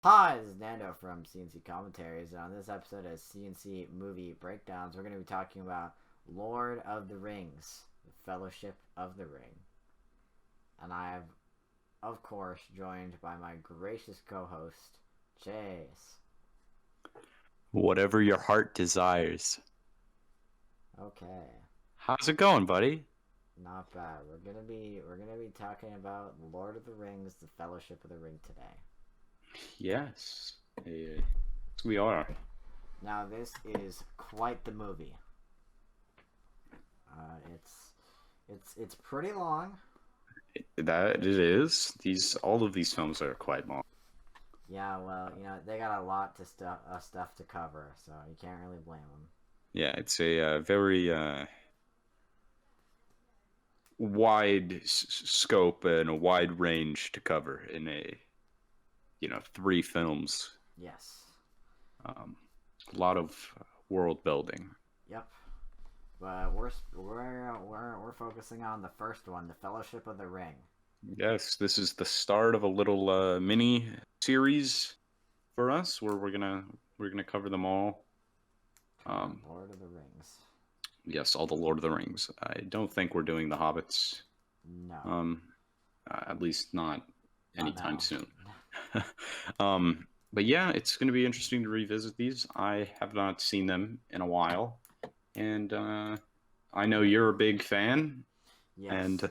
Hi, this is Nando from CNC Commentaries, and on this episode of CNC Movie Breakdowns, we're going to be talking about Lord of the Rings, the Fellowship of the Ring. And I have, of course, joined by my gracious co-host, Chase. Whatever your heart desires. Okay, How's it going, buddy? not bad. We're gonna be talking about Lord of the Rings, the Fellowship of the Ring today. Yes, we are. Now, this is quite the movie. It's pretty long. That it is. All of these films are quite long. Yeah, well, they got a lot to stuff to cover, so you can't really blame them. Yeah, it's a very wide scope and a wide range to cover in three films. Yes. Um, a lot of world building. Yep. But we're focusing on the first one, the Fellowship of the Ring. Yes, this is the start of a little mini series for us where we're gonna cover them all. Cover Um, Lord of the Rings. yes, all the Lord of the Rings. I don't think we're doing the Hobbits. No, Um, at least not not anytime now. soon. But yeah, it's going to be interesting to revisit these. I have not seen them in a while, and I know you're a big fan, Yes. and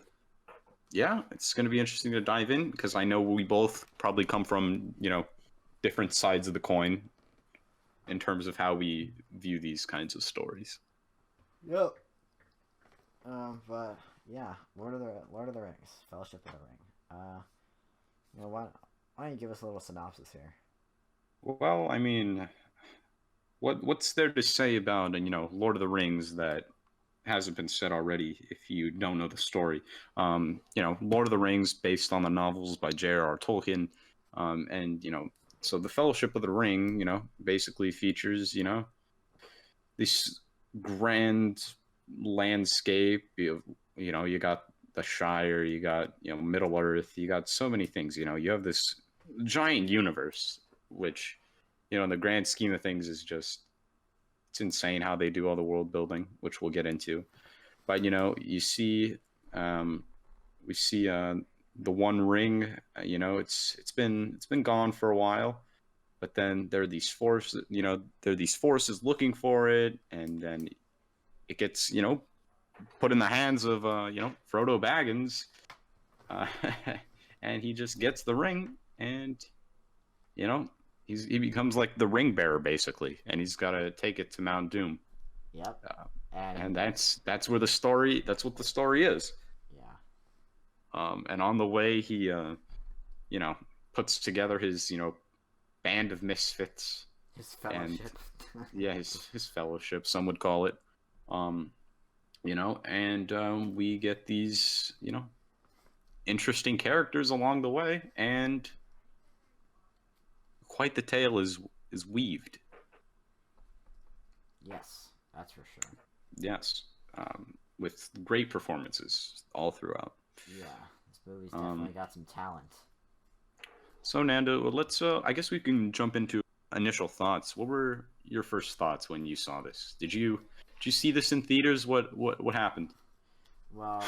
yeah, it's going to be interesting to dive in because I know we both probably come from different sides of the coin in terms of how we view these kinds of stories. Yep. But yeah, Lord of the Rings, Fellowship of the Ring. Why don't you give us a little synopsis here? Well, I mean, what's there to say about Lord of the Rings that hasn't been said already if you don't know the story? Lord of the Rings based on the novels by J.R.R. Tolkien, and so the Fellowship of the Ring, basically features this grand landscape. You got the Shire, you got Middle Earth, you got so many things. You have this giant universe, which in the grand scheme of things is just it's insane how they do all the world building, which we'll get into. But you see, um, we see the One Ring. It's been gone for a while, but then there are these forces. There are these forces looking for it, and then it gets put in the hands of Frodo Baggins, uh, and he just gets the ring, and you know he becomes like the ring bearer basically, and he's got to take it to Mount Doom. Yep. Uh, and And that's where the story. That's what the story is. yeah, And on the way, he you know puts together his band of misfits, his and Fellowship. yeah, his fellowship, some would call it. Um, and we get these interesting characters along the way, and quite the tale is weaved. Yes, that's for sure. Yes, with great performances all throughout. Yeah, this movie's definitely Um, got some talent. so Nando, let's I guess we can jump into initial thoughts. What were your first thoughts when you saw this? Did you see this in theaters? What happened? Well,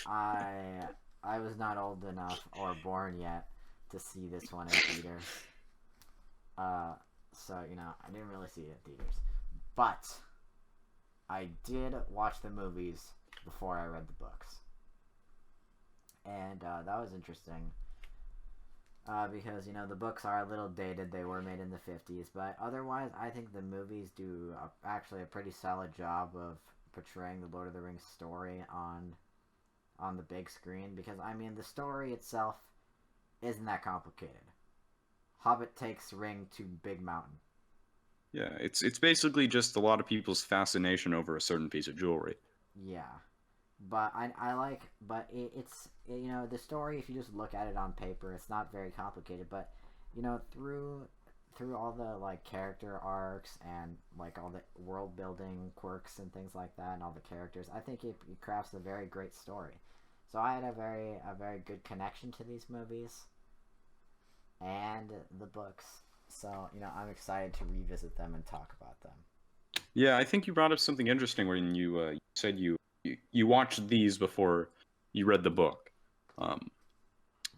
I was not old enough or born yet to see this one in theaters. Uh, so I didn't really see it in theaters, but I did watch the movies before I read the books, and that was interesting. Because the books are a little dated; they were made in the '50s, but otherwise, I think the movies do actually a pretty solid job of portraying the Lord of the Rings story on the big screen. Because I mean, the story itself isn't that complicated. Hobbit takes ring to Big Mountain. Yeah, it's basically just a lot of people's fascination over a certain piece of jewelry. Yeah, but the story. If you just look at it on paper, it's not very complicated. But through all the like character arcs and like all the world building quirks and things like that, and all the characters, I think it crafts a very great story. So I had a very good connection to these movies, and the books. So, I'm excited to revisit them and talk about them. Yeah, I think you brought up something interesting when you said you watched these before you read the book. Um,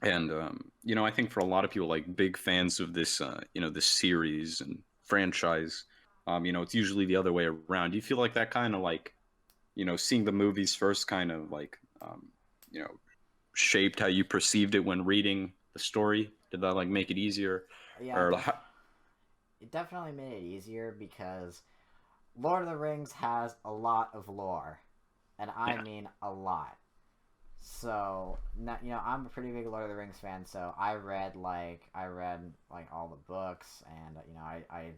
and I think for a lot of people, like big fans of this, this series and franchise, it's usually the other way around. Do you feel like that kind of like, seeing the movies first, kind of like, you know, shaped how you perceived it when reading the story? Did that like make it easier, Yeah, or it definitely made it easier because Lord of the Rings has a lot of lore, and I yeah, mean a lot. So, I'm a pretty big Lord of the Rings fan. So I read like all the books, and I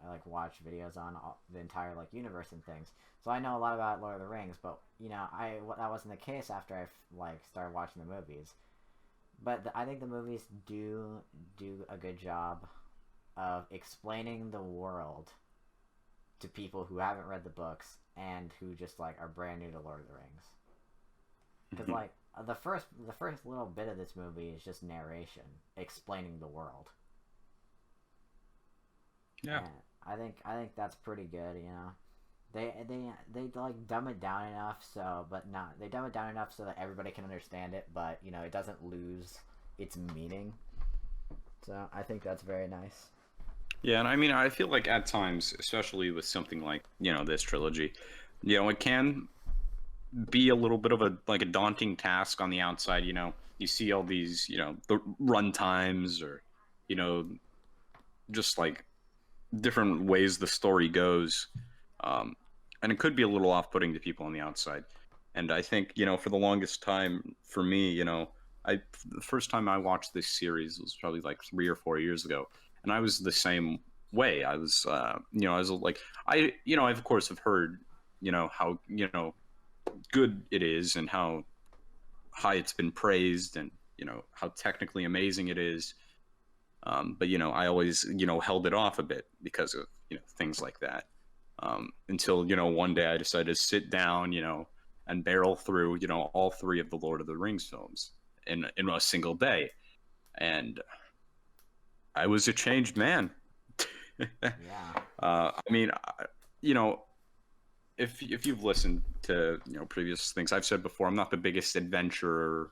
like watch videos on the entire like universe and things. So I know a lot about Lord of the Rings, but that wasn't the case after I like started watching the movies. But I think the movies do a good job of explaining the world to people who haven't read the books and who just like are brand new to Lord of the Rings. Because mhm, like the first little bit of this movie is just narration explaining the world, yeah. and I think that's pretty good. They like dumb it down enough but not they dumb it down enough so that everybody can understand it, but it doesn't lose its meaning. So I think that's very nice. Yeah, and I mean, I feel like at times, especially with something like, this trilogy, it can be a little bit of a daunting task on the outside. You see all these, the run times, or, you know, just like different ways the story goes. Um, and it could be a little off-putting to people on the outside. And I think, for the longest time for me, the first time I watched this series was probably like 3 or 4 years ago, and I was the same way. I was like, I of course have heard, how, good it is and how high it's been praised, and how technically amazing it is. But I always held it off a bit because of things like that. Until one day I decided to sit down, and barrel through all three of the Lord of the Rings films in a single day, and I was a changed man. Yeah. I mean, you know, if you've listened to previous things I've said before, I'm not the biggest adventurer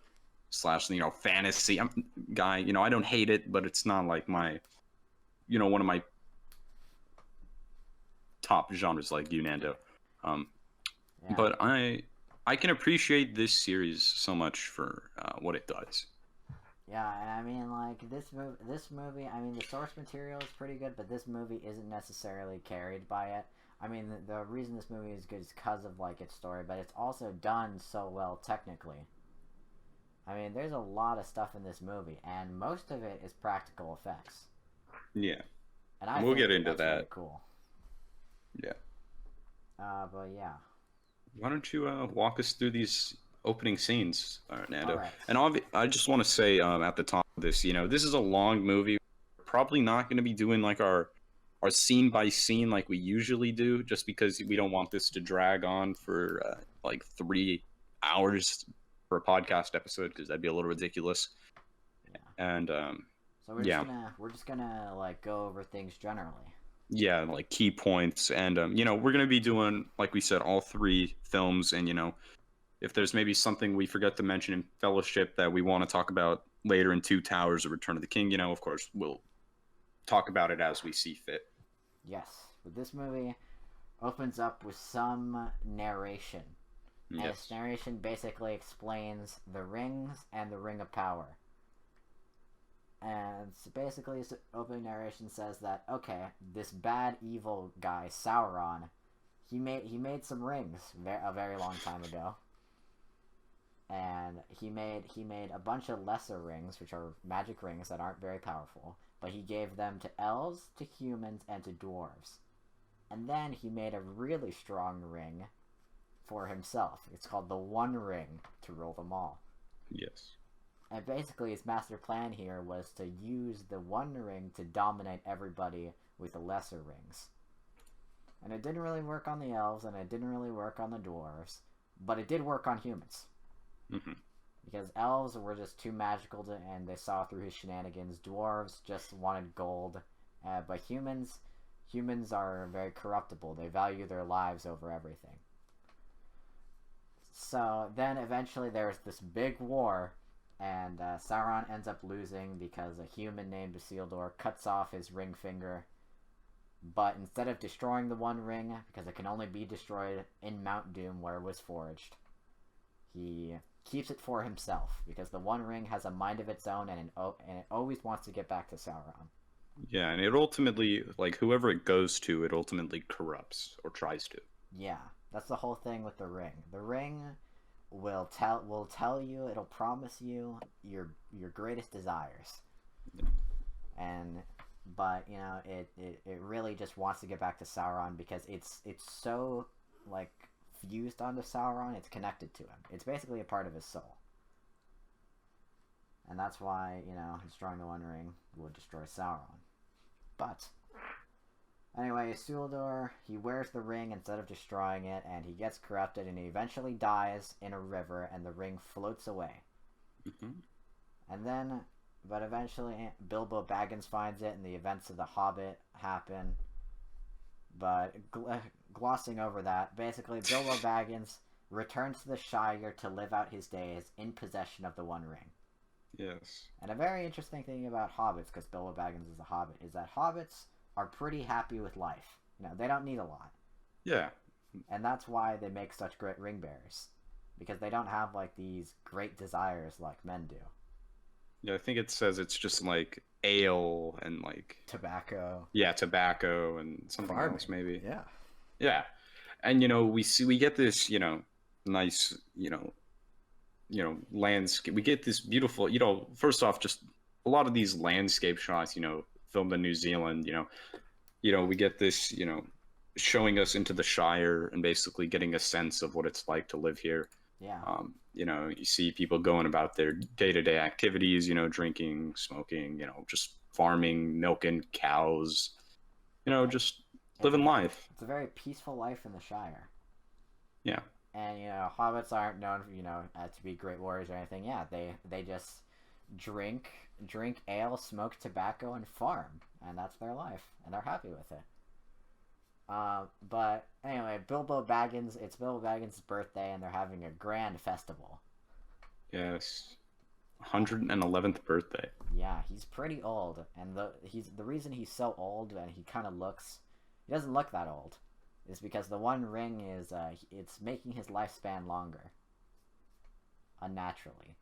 slash fantasy guy. I don't hate it, but it's not like my one of my top genres like you, Nando. Um, Yeah. but I can appreciate this series so much for what it does. Yeah, and I mean, like this movie. I mean, the source material is pretty good, but this movie isn't necessarily carried by it. I mean, the reason this movie is good is because of like its story, but it's also done so well technically. I mean, there's a lot of stuff in this movie, and most of it is practical effects, Yeah, and and I we'll get think into that's really that. cool. Yeah. But yeah. Why don't you walk us through these opening scenes, All Nando? right. And I just want to say at the top of this, this is a long movie. We're probably not going to be doing like our scene by scene like we usually do, just because we don't want this to drag on for like 3 hours for a podcast episode, because that'd be a little ridiculous. Yeah. And So yeah, we're just gonna like go over things generally. yeah, like key points, and we're going to be doing, like we said, all three films, and if there's maybe something we forgot to mention in Fellowship that we want to talk about later in Two Towers or Return of the King, of course, we'll talk about it as we see fit. Yes. But this movie opens up with some narration. And this Yes. narration basically explains the rings and the Ring of Power. And so basically, this opening narration says that okay, this bad evil guy Sauron, he made some rings a very long time ago, and he made a bunch of lesser rings, which are magic rings that aren't very powerful, but he gave them to elves, to humans, and to dwarves. And then he made a really strong ring for himself. It's called the One Ring to rule them all. Yes. And basically, his master plan here was to use the One Ring to dominate everybody with the lesser rings. And it didn't really work on the elves, and it didn't really work on the dwarves, but it did work on humans. Hmm. because elves were just too magical to, and they saw through his shenanigans. Dwarves just wanted gold, but humans are very corruptible. They value their lives over everything. So then eventually there's this big war, and Sauron ends up losing because a human named Isildur cuts off his ring finger. But instead of destroying the One Ring, because it can only be destroyed in Mount Doom where it was forged, he keeps it for himself because the One Ring has a mind of its own, and it always wants to get back to Sauron. Yeah, and it ultimately, like, whoever it goes to, it ultimately corrupts or tries to. Yeah, that's the whole thing with the ring. The ring will tell you, it'll promise you your greatest desires, and but it really just wants to get back to Sauron because it's so like fused onto Sauron. It's connected to him. It's basically a part of his soul, and that's why destroying the One Ring would destroy Sauron. But anyway, Isildur, he wears the ring instead of destroying it, and he gets corrupted, and he eventually dies in a river, and the ring floats away. Mm-hmm. And then, but eventually, Bilbo Baggins finds it, and the events of The Hobbit happen. But glossing over that, basically, Bilbo Baggins returns to the Shire to live out his days in possession of the One Ring. Yes. And a very interesting thing about hobbits, because Bilbo Baggins is a hobbit, is that hobbits are pretty happy with life. They don't need a lot. Yeah. And that's why they make such great ring bearers. Because they don't have, like, these great desires like men do. Yeah, I think it says it's just like ale and like Tobacco. yeah, tobacco and something Farming. else maybe. Yeah. Yeah. And we get this, nice, landscape. We get this beautiful, first off, just a lot of these landscape shots, filmed in New Zealand, we get this, showing us into the Shire and basically getting a sense of what it's like to live here. Yeah. You see people going about their day-to-day activities, drinking, smoking, just farming, milking cows, just living life. It's a very peaceful life in the Shire. Yeah. And hobbits aren't known to be great warriors or anything. Yeah, they just drink ale, smoke tobacco, and farm, and that's their life, and they're happy with it. But anyway, it's Bilbo Baggins' birthday, and they're having a grand festival. Yes. 111th birthday. Yeah, he's pretty old, and the reason he's so old and he doesn't look that old, is because the One Ring is it's making his lifespan longer, unnaturally,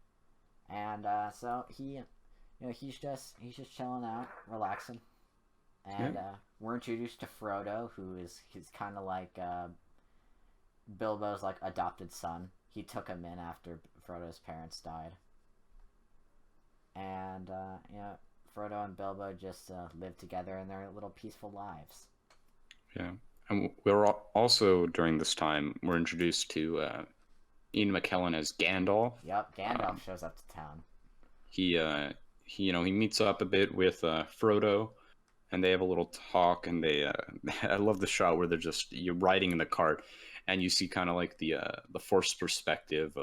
and so he's just chilling out, relaxing, and we're introduced to Frodo, he's kind of like Bilbo's like adopted son. He took him in after Frodo's parents died, and Frodo and Bilbo just live together in their little peaceful lives. Yeah. And we're also, during this time, we're introduced to Ian McKellen as Gandalf. Yep, Gandalf shows up to town. He meets up a bit with Frodo, and they have a little talk. And I love the shot where you're riding in the cart, and you see kind of like the forced perspective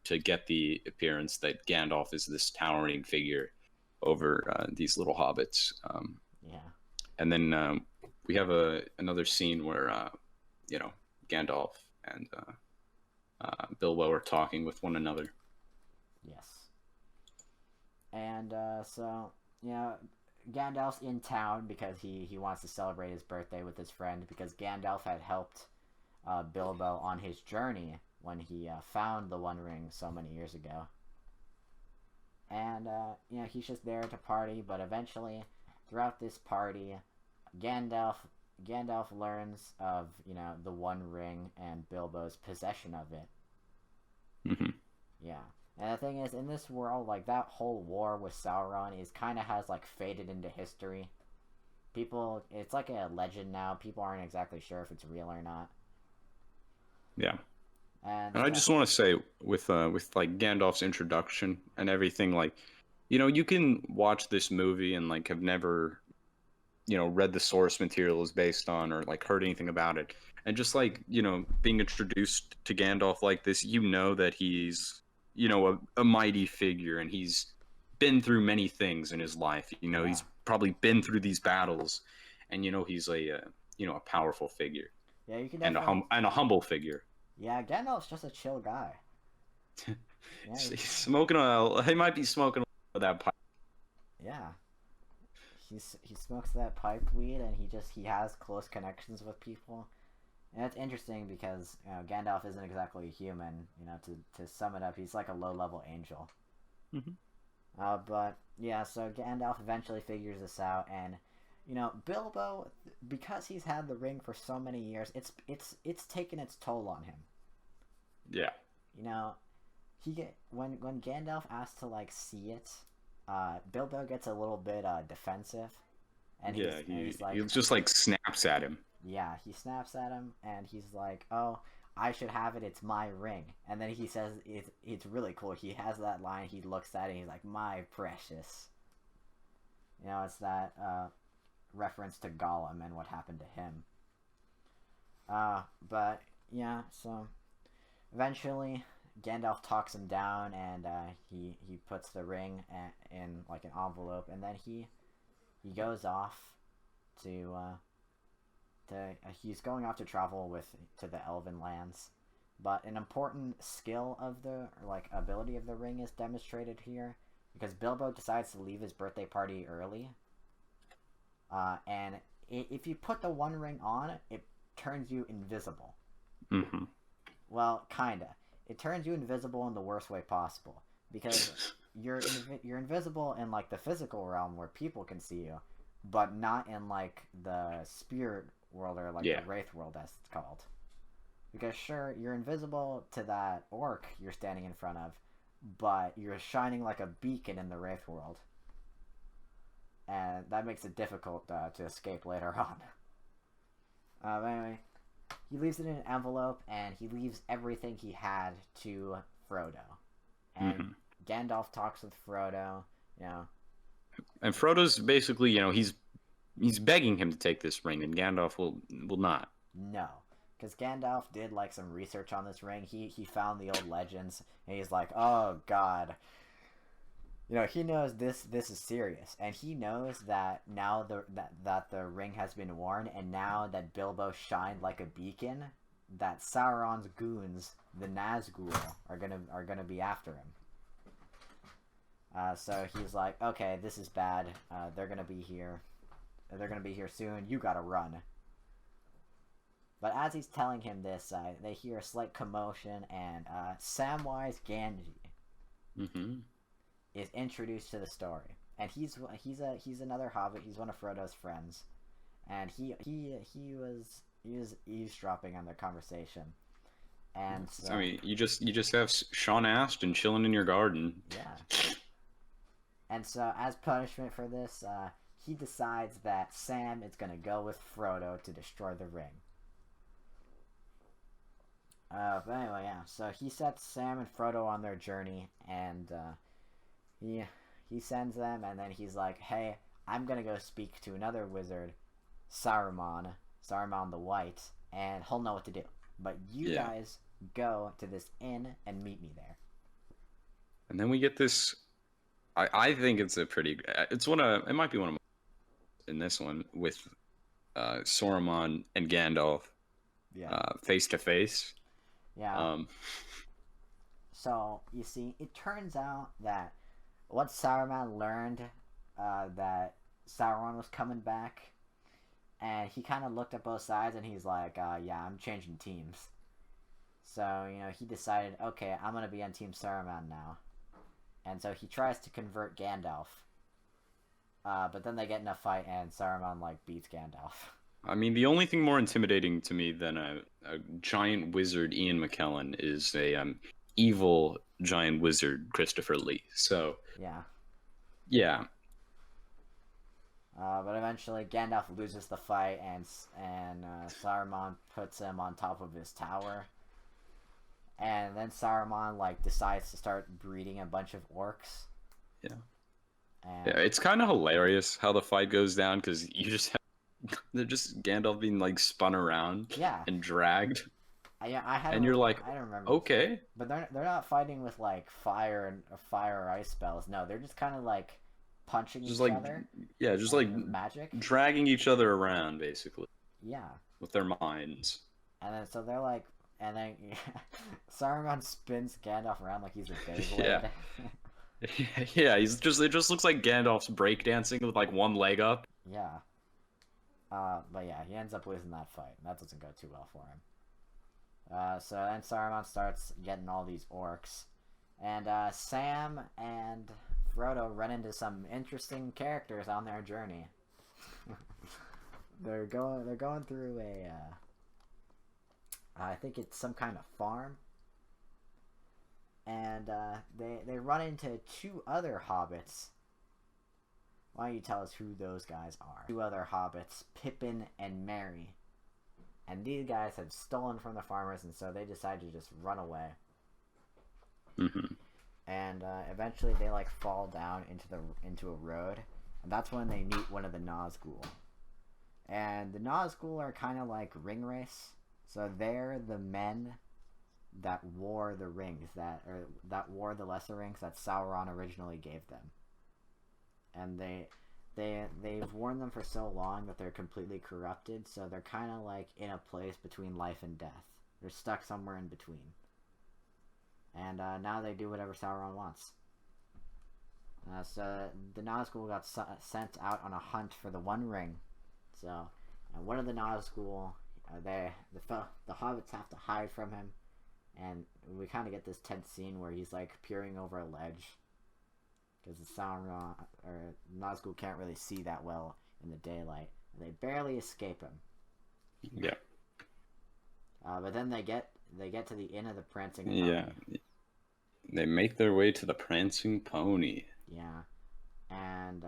to get the appearance that Gandalf is this towering figure over these little hobbits. Yeah. And then we have another scene where Gandalf and Bilbo are talking with one another. Yes. And so Gandalf's in town because he wants to celebrate his birthday with his friend, because Gandalf had helped Bilbo on his journey when he found the One Ring so many years ago. And he's just there to party, but eventually, throughout this party, Gandalf learns of the One Ring and Bilbo's possession of it. Mm-hmm. Yeah, and the thing is, in this world, like, that whole war with Sauron has like faded into history. It's like a legend now. People aren't exactly sure if it's real or not. Yeah. And I just want to say, with like Gandalf's introduction and everything, like, you can watch this movie and like have never read the source material is based on, or like heard anything about it, and just like being introduced to Gandalf like this, that he's a mighty figure, and he's been through many things in his life. Yeah. He's probably been through these battles, and he's a powerful figure Yeah, you can and definitely. a humble figure. Yeah, Gandalf's just a chill guy. Yeah, He might be smoking that pipe. yeah. He smokes that pipe weed, and he has close connections with people. And it's interesting because Gandalf isn't exactly a human. To sum it up, he's like a low level angel. Hmm. But yeah, so Gandalf eventually figures this out, and Bilbo, because he's had the ring for so many years, it's taken its toll on him. Yeah. You know, when Gandalf asks to like see it, Bilbo gets a little bit defensive, and Yeah, he's like, he just like snaps at him. yeah, he snaps at him, and he's like, "Oh, I should have it. It's my ring." And then he says, "It's really cool." He has that line. He looks at it. And he's like, "My precious." It's that reference to Gollum and what happened to him. But yeah, so eventually Gandalf talks him down, and he puts the ring in like an envelope, and then he goes off to he's going off to travel to the Elven lands. But an important skill of the like ability of the ring is demonstrated here because Bilbo decides to leave his birthday party early. And if you put the One Ring on, it turns you invisible. Mm-hmm. Well, kinda. It turns you invisible in the worst way possible because you're invisible in like the physical realm where people can see you, but not in like the spirit world or like the wraith world as it's called. Because sure, you're invisible to that orc you're standing in front of, but you're shining like a beacon in the wraith world, and that makes it difficult to escape later on. But anyway, he leaves it in an envelope, and he leaves everything he had to Frodo. And Gandalf talks with Frodo, And Frodo's basically, he's begging him to take this ring, and Gandalf will not. No, because Gandalf did like some research on this ring. He found the old legends, and he's like, oh god. He knows this is serious, and he knows that now that the ring has been worn, and now that Bilbo shined like a beacon, that Sauron's goons, the Nazgul, are gonna be after him. So he's like, okay, this is bad. They're gonna be here. They're gonna be here soon. You gotta run. But as he's telling him this, they hear a slight commotion, and Samwise Gamgee is introduced to the story, and he's another hobbit. He's one of Frodo's friends, and he was eavesdropping on their conversation. And so, I mean, you just have Sean Astin chilling in your garden. Yeah. And so, as punishment for this, he decides that Sam is gonna go with Frodo to destroy the ring. But anyway, yeah. So he sets Sam and Frodo on their journey, and he sends them, and then he's like, "Hey, I'm gonna go speak to another wizard, Saruman the White, and he'll know what to do. But you guys go to this inn and meet me there." And then we get this. I think it's a pretty. It might be one of my in this one with Saruman and Gandalf, face to face. Yeah. So you see, it turns out that once Saruman learned that Sauron was coming back, and he kind of looked at both sides, and he's like, "Yeah, I'm changing teams." So he decided, okay, I'm gonna be on Team Saruman now, and so he tries to convert Gandalf. But then they get in a fight, and Saruman beats Gandalf. I mean, the only thing more intimidating to me than a giant wizard, Ian McKellen, is a evil giant wizard, Christopher Lee. So yeah. But eventually, Gandalf loses the fight, and Saruman puts him on top of his tower. And then Saruman decides to start breeding a bunch of orcs. Yeah. It's kind of hilarious how the fight goes down because they're just Gandalf being spun around and dragged. Yeah, I had and you're like, I don't remember, okay, but they're not fighting with like fire or ice spells. No, they're just kind of like punching just each like, other yeah, just like and magic. dragging each other around basically Yeah, with their minds. and then so they're like, and then Saruman spins Gandalf around like he's a Yeah, Beyblade. yeah, he's just it just looks like Gandalf's breakdancing with like one leg up. Yeah. But yeah, he ends up losing that fight. That doesn't go too well for him. So then Saruman starts getting all these orcs, and Sam and Frodo run into some interesting characters on their journey. They're going through a I think it's some kind of farm, and they run into two other hobbits. Why don't you tell us who those guys are? Two other hobbits, Pippin and Merry. And these guys have stolen from the farmers, and so they decide to just run away. Mm-hmm. And eventually they like fall down into a road, and that's when they meet one of the Nazgul. And the Nazgul are kind of like ringwraiths, so they're the men that wore the rings that wore the lesser rings that Sauron originally gave them. And they've worn them for so long that they're completely corrupted, so they're kind of like in a place between life and death. They're stuck somewhere in between. And now they do whatever Sauron wants. So the Nazgul got sent out on a hunt for the One Ring. So one of the Nazgul, the hobbits have to hide from him, and we kind of get this tense scene where he's like peering over a ledge. Because the Sauron or Nazgul can't really see that well in the daylight. They barely escape him. Yeah. But then they get to the Inn of the Prancing Pony. Yeah. They make their way to the Prancing Pony. Yeah. And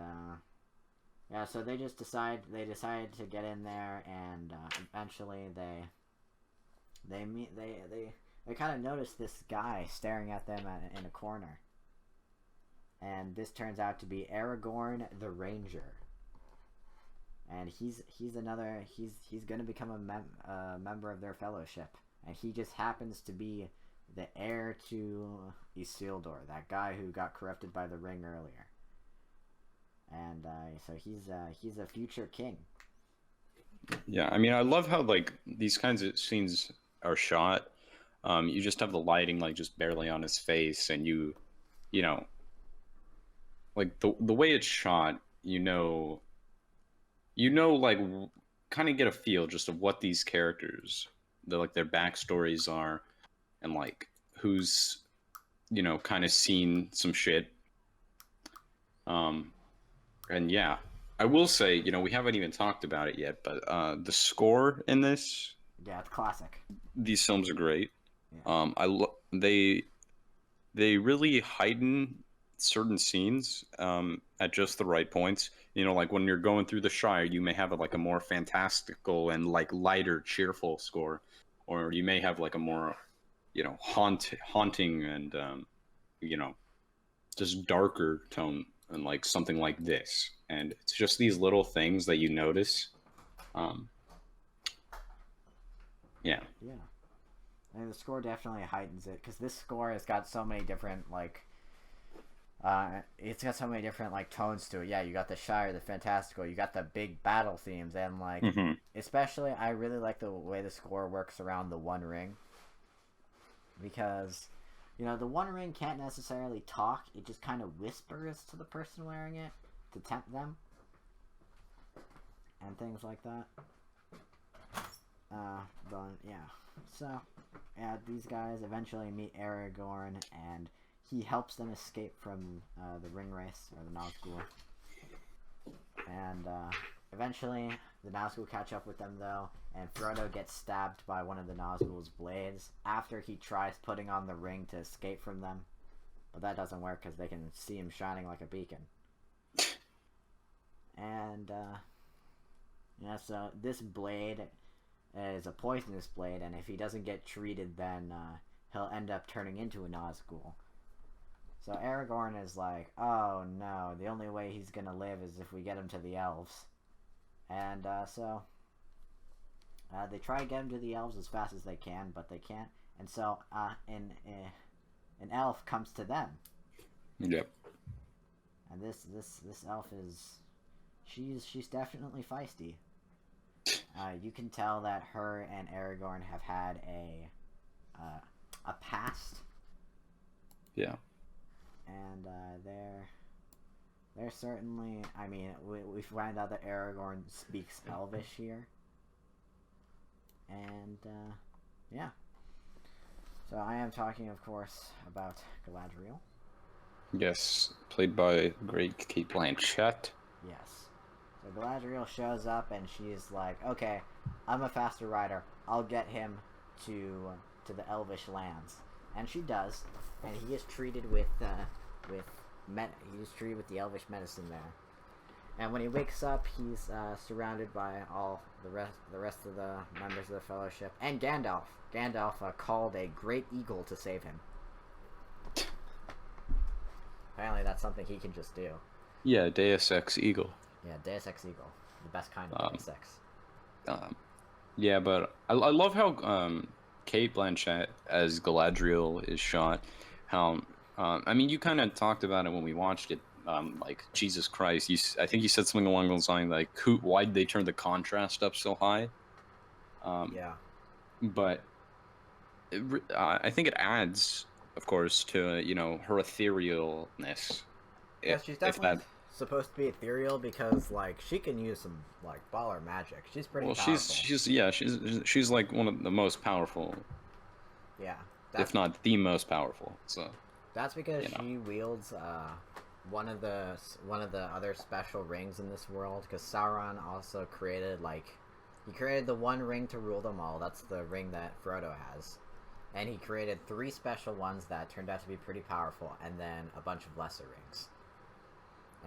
yeah, so they decide to get in there, and eventually they kind of notice this guy staring at them in a corner. And this turns out to be Aragorn the Ranger, and he's going to become a member of their fellowship, and he just happens to be the heir to Isildur, that guy who got corrupted by the ring earlier, and so he's a future king. Yeah, I mean, I love how like these kinds of scenes are shot. You just have the lighting like just barely on his face, and you know. Like the way it's shot, like kind of get a feel just of what these characters, their backstories are, and like who's, kind of seen some shit. And yeah, I will say, we haven't even talked about it yet, but the score in this, Yeah, it's classic. these films are great. Yeah. They really heighten certain scenes at just the right points. Like when you're going through the Shire, you may have a more fantastical and like lighter, cheerful score, or you may have like a more, haunting and just darker tone, and like something like this. And it's just these little things that you notice. Yeah. Yeah. I mean, the score definitely heightens it, because this score has got so many different it's got so many different tones to it. Yeah, you got the Shire, the fantastical, you got the big battle themes, and especially I really like the way the score works around the One Ring, because the One Ring can't necessarily talk. It just kind of whispers to the person wearing it to tempt them and things like that. But yeah, so yeah, these guys eventually meet Aragorn, and he helps them escape from the ringwraiths, or the Nazgul. And eventually, the Nazgul catch up with them, though, and Frodo gets stabbed by one of the Nazgul's blades after he tries putting on the ring to escape from them. But that doesn't work, because they can see him shining like a beacon. And, yeah, so this blade is a poisonous blade, and if he doesn't get treated, then he'll end up turning into a Nazgul. So Aragorn is like, oh no, the only way he's gonna live is if we get him to the elves. And so They try to get him to the elves as fast as they can, but they can't. And so an elf comes to them. Yep. And this elf is she's definitely feisty. You can tell that her and Aragorn have had a past. Yeah. And they're certainly. I mean, we find out that Aragorn speaks Elvish here. And yeah. So I am talking, of course, about Galadriel. Yes, played by great Kate Blanchett. Yes. So Galadriel shows up and she's like, "Okay, I'm a faster rider. I'll get him to the Elvish lands." And she does, and he is treated with the Elvish medicine there. And when he wakes up, he's surrounded by all the rest of the members of the Fellowship and Gandalf. Gandalf called a great eagle to save him. Apparently, that's something he can just do. Yeah, Deus Ex Eagle. Yeah, Deus Ex Eagle, the best kind of Deus Ex. Yeah, but I love how Kate Blanchett as Galadriel is shot. How I mean, you kind of talked about it when we watched it. Like Jesus Christ, I think you said something along those lines like, why did they turn the contrast up so high? Yeah. But I think it adds, of course, to her etherealness. Yeah, she's definitely supposed to be ethereal because like she can use some like baller magic. She's pretty powerful. She's like one of the most powerful. Yeah. If not the most powerful. So. That's because she wields one of the other special rings in this world. Because Sauron also created he created the one ring to rule them all. That's the ring that Frodo has, and he created 3 special ones that turned out to be pretty powerful, and then a bunch of lesser rings.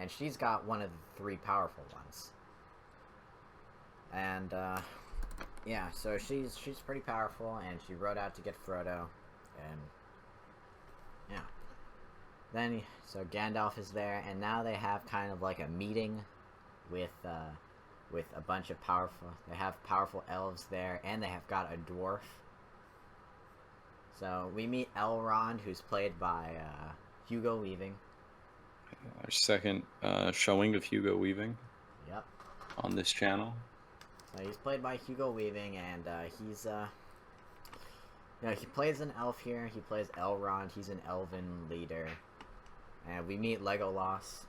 And she's got one of the 3 powerful ones. And yeah, so she's pretty powerful, and she rode out to get Frodo, and yeah. Then, so Gandalf is there, and now they have kind of like a meeting with a bunch of they have powerful elves there, and they have got a dwarf. So we meet Elrond, who's played by Hugo Weaving. Our second showing of Hugo Weaving. Yep. On this channel. So he's played by Hugo Weaving, and he's he plays an elf here. He plays Elrond. He's an elven leader. And we meet Legolas.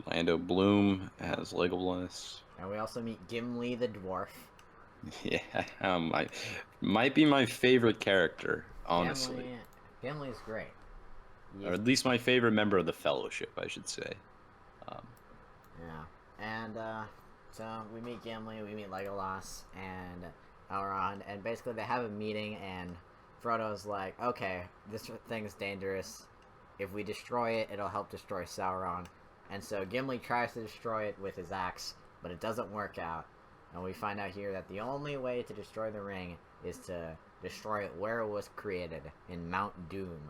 Orlando Bloom as Legolas. And we also meet Gimli the dwarf. Yeah, might be my favorite character, honestly. Gimli's great. Or at least my favorite member of the Fellowship, I should say. Yeah, and so we meet Gimli, we meet Legolas, and Elrond, and basically they have a meeting, and Frodo's like, "Okay, this thing's dangerous. If we destroy it, it'll help destroy Sauron." And so Gimli tries to destroy it with his axe, but it doesn't work out. And we find out here that the only way to destroy the ring is to destroy it where it was created, in Mount Doom.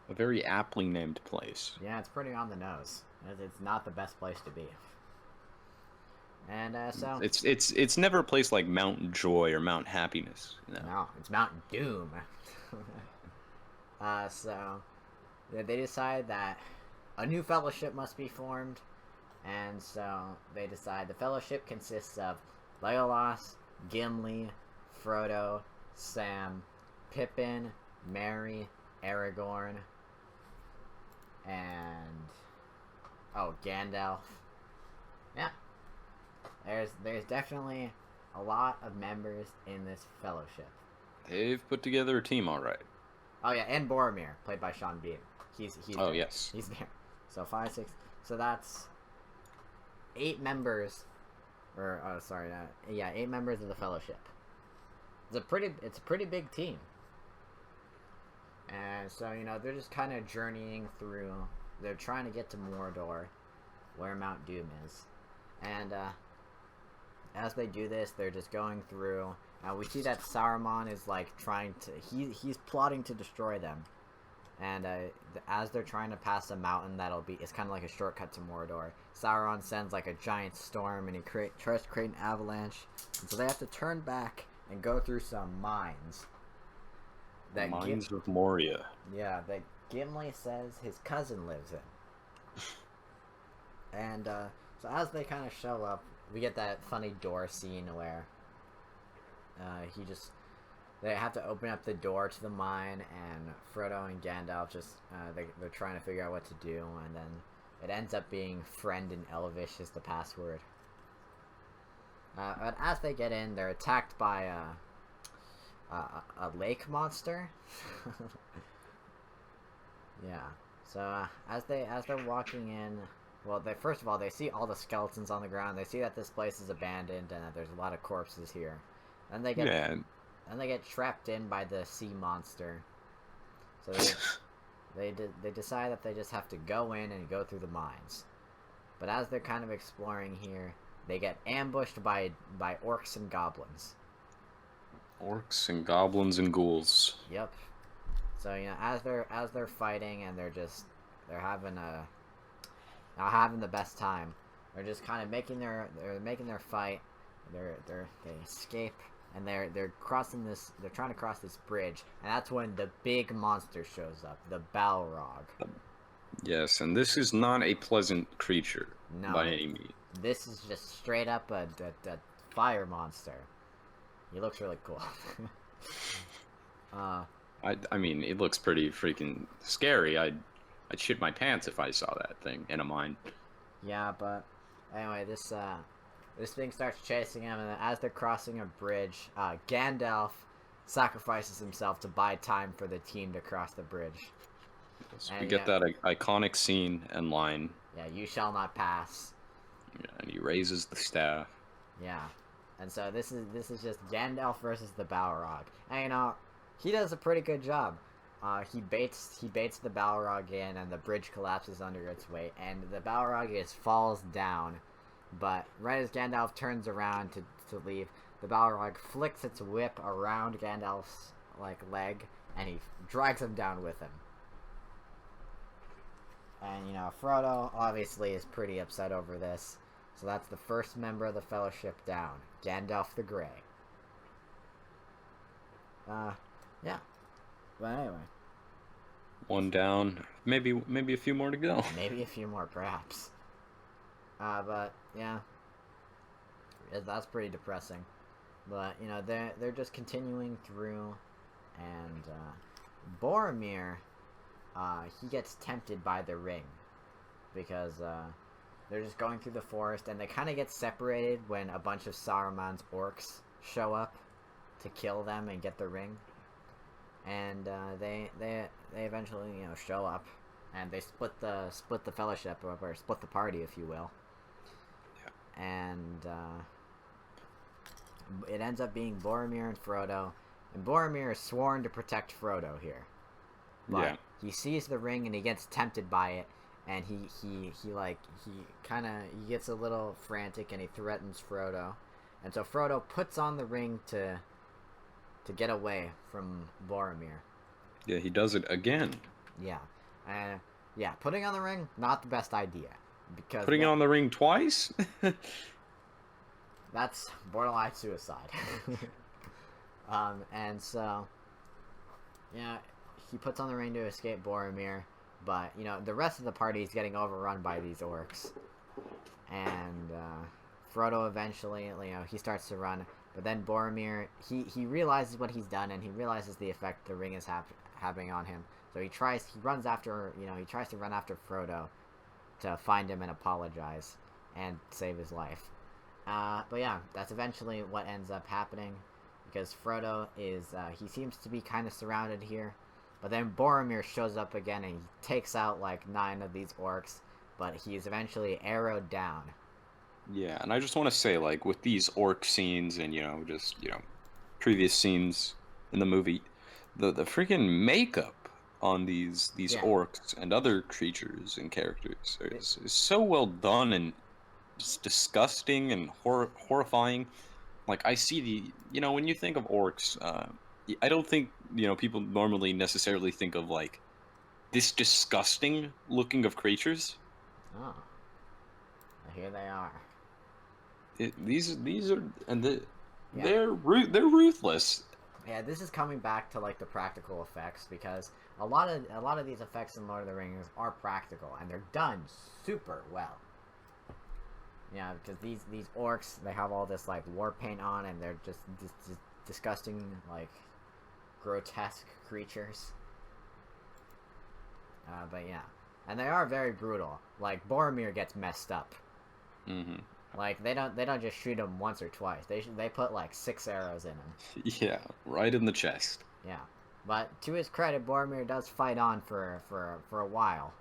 A very aptly named place. Yeah, it's pretty on the nose. It's not the best place to be. And so it's never a place like Mount Joy or Mount Happiness. No, it's Mount Doom. So they decide that a new fellowship must be formed, and so they decide the fellowship consists of Legolas, Gimli, Frodo, Sam, Pippin, Merry, Aragorn, and Gandalf. Yeah. There's definitely a lot of members in this fellowship. They've put together a team, all right. Oh yeah, and Boromir, played by Sean Bean. He's oh there. Yes, he's there. So 5, 6. So that's 8 members, or 8 members of the fellowship. It's a pretty big team. And so they're just kind of journeying through. They're trying to get to Mordor, where Mount Doom is, and as they do this, they're just going through. We see that Saruman is like trying to. He's plotting to destroy them, and as they're trying to pass a mountain it's kind of like a shortcut to Mordor. Sauron sends like a giant storm, and he tries to create an avalanche, and so they have to turn back and go through some mines. Mines of Moria. Yeah, that Gimli says his cousin lives in. And so as they kind of show up, we get that funny door scene where they have to open up the door to the mine, and Frodo and Gandalf they're trying to figure out what to do, and then it ends up being friend in Elvish is the password. But as they get in, they're attacked by a lake monster. Yeah. So as they're walking in, well, first of all they see all the skeletons on the ground. They see that this place is abandoned and that there's a lot of corpses here. And they get trapped in by the sea monster. So they decide that they just have to go in and go through the mines. But as they're kind of exploring here, they get ambushed by orcs and goblins. Orcs and goblins and ghouls. Yep. So as they're fighting, and they're having not having the best time. They're just kind of making their fight. They escape, and they're crossing this. They're trying to cross this bridge, and that's when the big monster shows up, the Balrog. Yes, and this is not a pleasant creature by any means. This is just straight up a fire monster. He looks really cool. I mean, it looks pretty freaking scary. I'd shit my pants if I saw that thing in a mine. Yeah, but anyway, this thing starts chasing him, and as they're crossing a bridge, Gandalf sacrifices himself to buy time for the team to cross the bridge. So we get that iconic scene and line. Yeah, you shall not pass. Yeah, and he raises the staff. Yeah, and so this is just Gandalf versus the Balrog, and he does a pretty good job. He baits the Balrog in, and the bridge collapses under its weight, and the Balrog falls down. But right as Gandalf turns around to leave, the Balrog flicks its whip around Gandalf's leg, and he drags him down with him. And Frodo obviously is pretty upset over this, so that's the first member of the Fellowship down, Gandalf the Grey. Yeah. But anyway. One down. Maybe a few more to go. Maybe a few more, perhaps. But yeah, that's pretty depressing. But they're just continuing through, and Boromir, he gets tempted by the ring because they're just going through the forest, and they kind of get separated when a bunch of Saruman's orcs show up to kill them and get the ring. And they eventually show up, and they split the Fellowship, or split the party, if you will. Yeah. And it ends up being Boromir and Frodo, and Boromir is sworn to protect Frodo here. But he sees the ring and he gets tempted by it, and he gets a little frantic, and he threatens Frodo, and so Frodo puts on the ring to get away from Boromir. Yeah, he does it again. Yeah. Putting on the ring, not the best idea. Because putting on the ring twice? That's borderline suicide. And so, he puts on the ring to escape Boromir, but, the rest of the party is getting overrun by these orcs. And Frodo eventually, he starts to run. But then Boromir, he realizes what he's done, and he realizes the effect the ring is having on him. So he tries to run after Frodo to find him and apologize and save his life. But yeah, that's eventually what ends up happening, because Frodo he seems to be kind of surrounded here. But then Boromir shows up again, and he takes out 9 of these orcs, but he's eventually arrowed down. Yeah, and I just want to say, with these orc scenes and, previous scenes in the movie, the freaking makeup on these orcs and other creatures and characters is so well done and just disgusting and horrifying. I see when you think of orcs, I don't think, people normally necessarily think of, this disgusting looking of creatures. Oh, here they are. These are Yeah. they're ruthless. Yeah, this is coming back to like the practical effects because a lot of these effects in Lord of the Rings are practical and they're done super well. Yeah, because these orcs, they have all this like war paint on and they're just disgusting, like grotesque creatures. But yeah, and they are very brutal. Like Boromir gets messed up. Mm-hmm. Like they don't just shoot him once or twice. They put like 6 arrows in him. Yeah, right in the chest. Yeah, but to his credit, Boromir does fight on for a while.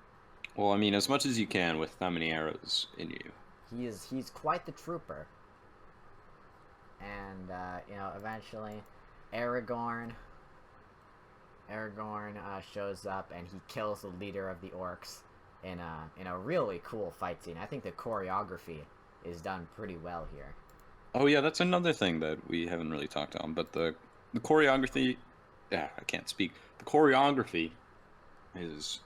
Well, I mean, as much as you can with that many arrows in you. He's quite the trooper. And eventually, Aragorn shows up and he kills the leader of the orcs in a really cool fight scene. I think the choreography is done pretty well here. Oh yeah, that's another thing that we haven't really talked on. But the choreography, yeah, I can't speak. The choreography is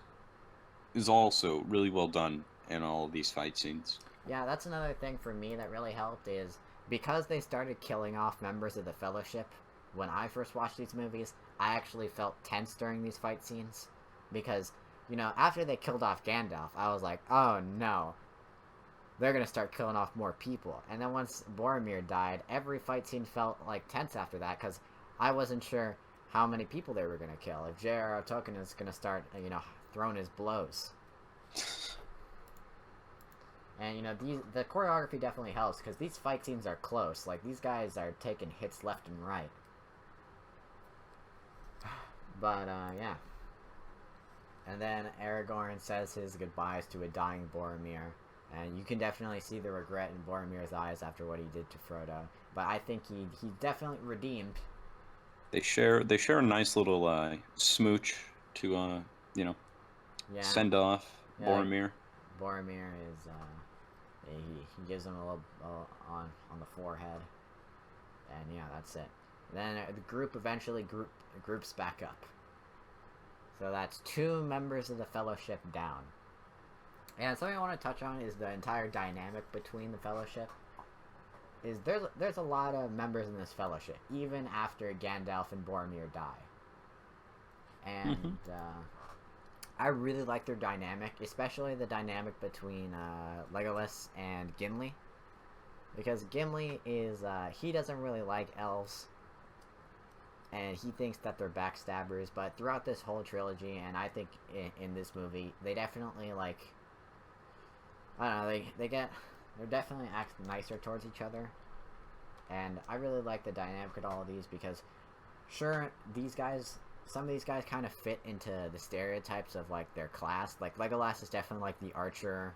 also really well done in all of these fight scenes. Yeah, that's another thing for me that really helped is because they started killing off members of the Fellowship. When I first watched these movies, I actually felt tense during these fight scenes because after they killed off Gandalf, I was like, oh no, they're gonna start killing off more people. And then once Boromir died, every fight scene felt like tense after that because I wasn't sure how many people they were gonna kill. If J.R.R. Tolkien is gonna start, throwing his blows. And the choreography definitely helps because these fight scenes are close. Like these guys are taking hits left and right. But yeah. And then Aragorn says his goodbyes to a dying Boromir. And you can definitely see the regret in Boromir's eyes after what he did to Frodo. But I think he definitely redeemed. They share a nice little smooch to send off Boromir. Like, Boromir is he gives him a little on the forehead. And yeah, that's it. Then the group eventually groups back up. So that's 2 members of the Fellowship down. And something I want to touch on is the entire dynamic between the Fellowship. Is there's a lot of members in this Fellowship, even after Gandalf and Boromir die. And I really like their dynamic, especially the dynamic between Legolas and Gimli. Because Gimli is, he doesn't really like elves. And he thinks that they're backstabbers. But throughout this whole trilogy, and I think in this movie, they definitely, like, I don't know, they definitely act nicer towards each other. And I really like the dynamic of all of these because, sure, some of these guys kind of fit into the stereotypes of, like, their class. Like, Legolas is definitely, like, the archer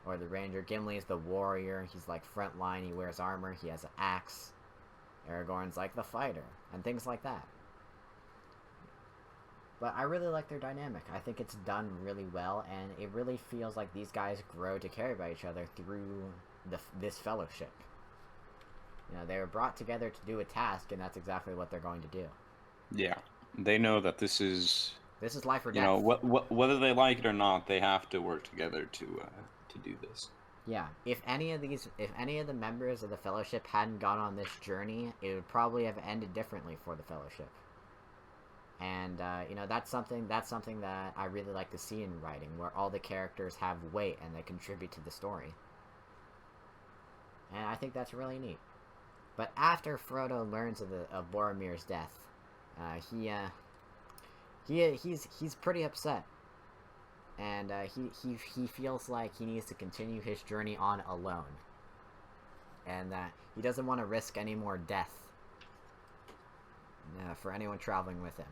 or the ranger. Gimli is the warrior. He's, like, front line. He wears armor. He has an axe. Aragorn's, like, the fighter. And things like that. But I really like their dynamic. I think it's done really well, and it really feels like these guys grow to care about each other through this Fellowship. They were brought together to do a task, and that's exactly what they're going to do. Yeah. They know that this is life or death. Whether they like it or not, they have to work together to do this. Yeah, if any of the members of the Fellowship hadn't gone on this journey, it would probably have ended differently for the Fellowship. And that's something that I really like to see in writing, where all the characters have weight and they contribute to the story. And I think that's really neat. But after Frodo learns of Boromir's death, he's pretty upset. And he feels like he needs to continue his journey on alone. And that he doesn't want to risk any more death for anyone traveling with him.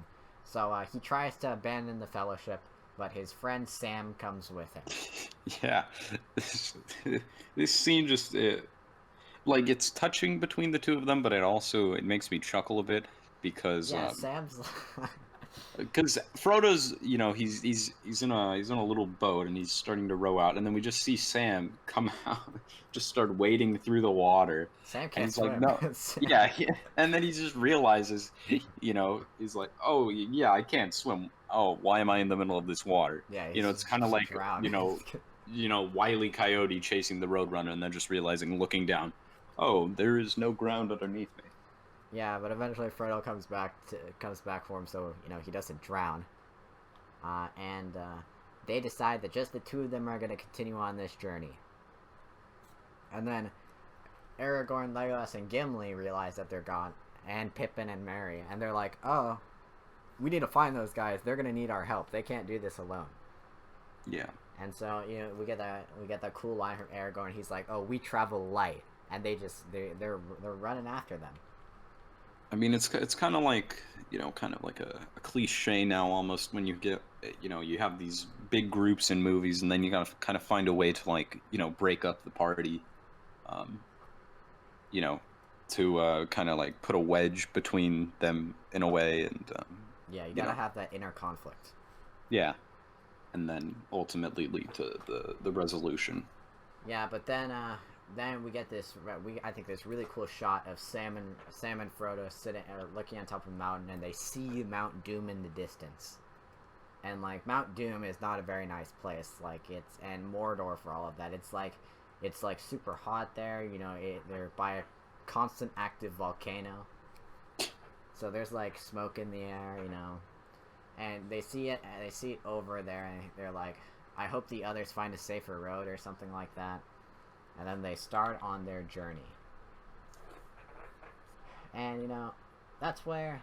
So he tries to abandon the Fellowship, but his friend Sam comes with him. Yeah. This scene just... like, it's touching between the two of them, but it makes me chuckle a bit because... Yeah, Sam's... Because Frodo's, he's in a little boat and he's starting to row out, and then we just see Sam come out, just start wading through the water, Sam and can't he's like, swim. no, yeah, and then he just realizes, he's like, oh yeah, I can't swim. Oh, why am I in the middle of this water? Yeah, he's It's kind of just like, drowned. Wile E. Coyote chasing the Roadrunner, and then just realizing, looking down, oh, there is no ground underneath me. Yeah, but eventually Frodo comes back for him, so he doesn't drown. And they decide that just the two of them are going to continue on this journey. And then Aragorn, Legolas, and Gimli realize that they're gone, and Pippin and Merry, and they're like, "Oh, we need to find those guys. They're going to need our help. They can't do this alone." Yeah. And so we get that cool line from Aragorn. He's like, "Oh, we travel light," and they're running after them. I mean, it's kind of like a cliche now almost when you get you have these big groups in movies, and then you gotta kind of find a way to break up the party, um, you know, to kind of like put a wedge between them in a way, and yeah, you gotta have that inner conflict. Yeah, and then ultimately lead to the resolution. Yeah, but then we get this. I think this really cool shot of Sam and Frodo sitting, looking on top of a mountain, and they see Mount Doom in the distance. And like Mount Doom is not a very nice place. Like and Mordor for all of that. It's like super hot there. They're by a constant active volcano. So there's like smoke in the air. And they see it over there, and they're like, I hope the others find a safer road or something like that. And then they start on their journey. And that's where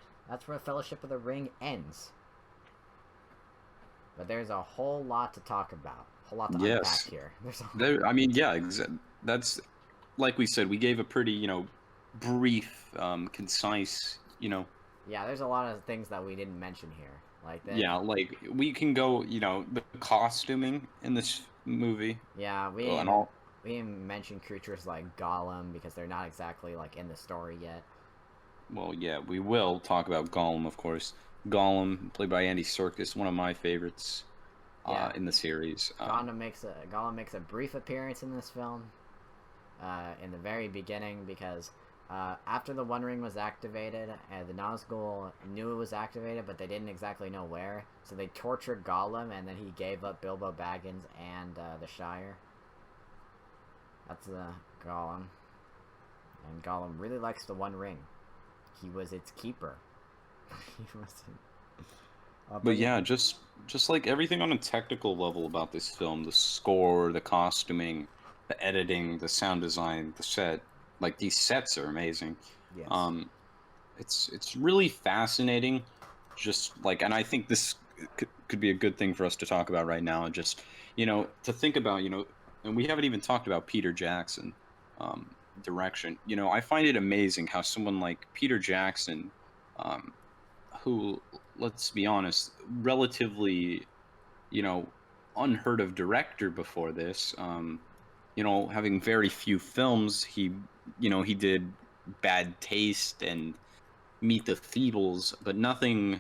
Fellowship of the Ring ends. But there's a whole lot to talk about, a whole lot to unpack here. That's like we said. We gave a pretty brief, concise. Yeah, there's a lot of things that we didn't mention here. Like that. Yeah, like we can go. The costuming in this movie. Yeah, we didn't mention creatures like Gollum because they're not exactly like in the story yet. Well, yeah, we will talk about Gollum, of course. Gollum, played by Andy Serkis, one of my favorites in the series. Gollum makes a brief appearance in this film in the very beginning because after the One Ring was activated, the Nazgul knew it was activated, but they didn't exactly know where. So they tortured Gollum, and then he gave up Bilbo Baggins and the Shire. That's Gollum. And Gollum really likes the One Ring. He was its keeper. He wasn't. But yeah, just like everything on a technical level about this film, the score, the costuming, the editing, the sound design, the set, like these sets are amazing. Yes. It's really fascinating. And I think this could be a good thing for us to talk about right now, and just to think about and we haven't even talked about Peter Jackson direction. I find it amazing how someone like Peter Jackson, who, let's be honest, relatively unheard of director before this, having very few films. He did Bad Taste and Meet the Feebles, but nothing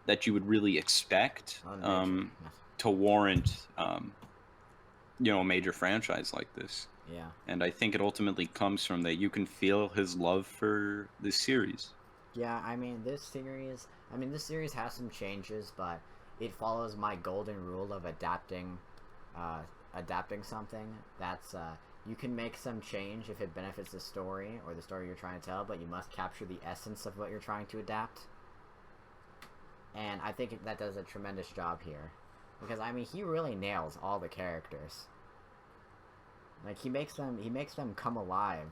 that you would really expect to warrant a major franchise like this. Yeah. And I think it ultimately comes from that you can feel his love for this series. Yeah, this series has some changes, but it follows my golden rule of adapting something. That's you can make some change if it benefits the story or the story you're trying to tell, but you must capture the essence of what you're trying to adapt. And I think that does a tremendous job here, because he really nails all the characters. Like he makes them come alive,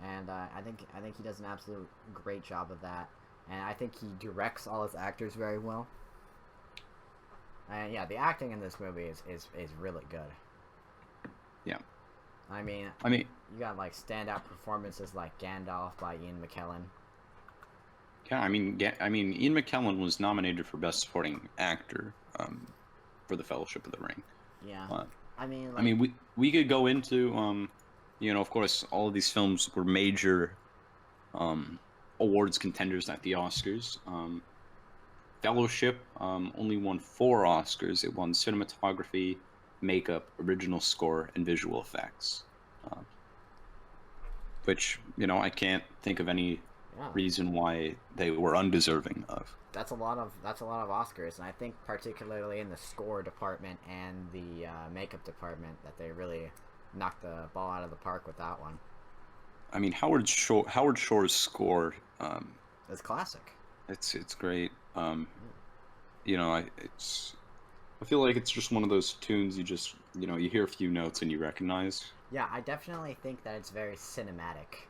and I think he does an absolute great job of that. And I think he directs all his actors very well. And yeah, the acting in this movie is really good. Yeah. You got like standout performances like Gandalf by Ian McKellen. Yeah, Ian McKellen was nominated for Best Supporting Actor for the Fellowship of the Ring. Yeah. We could go into of course, all of these films were major awards contenders at the Oscars. Fellowship only won 4 Oscars. It won cinematography, makeup, original score, and visual effects. Which, I can't think of any Yeah, reason why they were undeserving of. that's a lot of Oscars, and I think particularly in the score department and the makeup department that they really knocked the ball out of the park with that one. I mean, Howard Shore's score, It's classic. it's great. I feel like it's just one of those tunes you hear a few notes and you recognize. Yeah, I definitely think that it's very cinematic.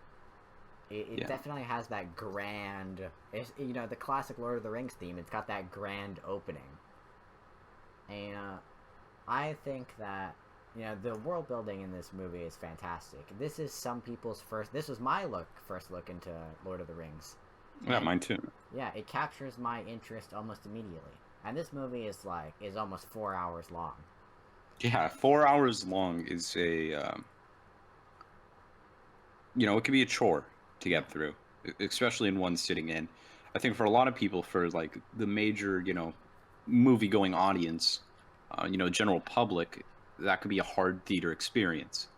It Yeah. definitely has that grand, the classic Lord of the Rings theme. It's got that grand opening, and I think that the world building in this movie is fantastic. This is some people's first. This was my first look into Lord of the Rings, Yeah, and mine too. yeah, it captures my interest almost immediately. And this movie is almost 4 hours long. Yeah, 4 hours long is it could be a chore to Yeah, get through, especially in one sitting in. I think for a lot of people, for like the major, movie going audience, general public, that could be a hard theater experience.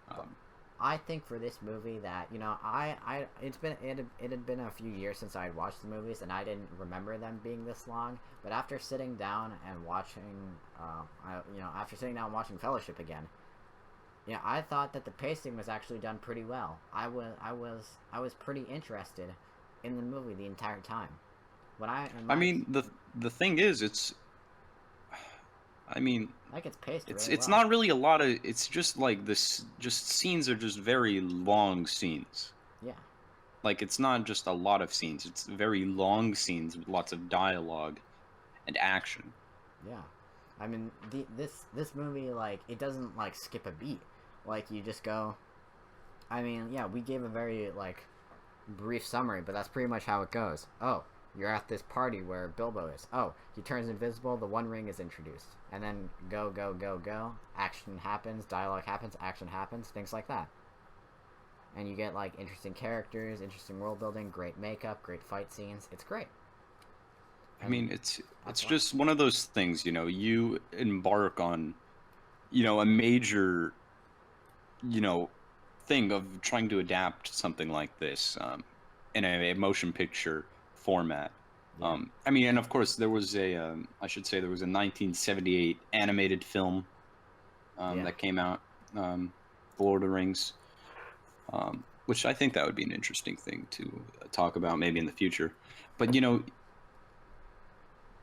but Um, I think for this movie that it had been a few years since I had watched the movies, and I didn't remember them being this long. But after sitting down and watching, after sitting down and watching Fellowship again, I thought that the pacing was actually done pretty well. I was pretty interested in the movie the entire time. When I in I my mean, the thing is, I mean, like it's paced it's really it's well. not really a lot of. It's just like this. Just scenes are just very long scenes. Yeah, Like it's not just a lot of scenes. It's very long scenes with lots of dialogue and action. yeah. I mean, this movie, like, it doesn't like skip a beat. Like, you just go. I mean, yeah, we gave a very like brief summary, but that's pretty much how it goes. Oh, you're at this party where Bilbo is. Oh, he turns invisible. The One Ring is introduced, and then go, go, go, go. Action happens, dialogue happens, action happens, things like that. And you get like interesting characters, interesting world building, great makeup, great fight scenes. It's great, I and mean, it's that's why. just one of those things, you embark on, a major, you know, thing of trying to adapt something like this in a motion picture format. Yeah, I mean, and of course, I should say, there was a 1978 animated film yeah, that came out, The Lord of the Rings, which I think that would be an interesting thing to talk about maybe in the future. But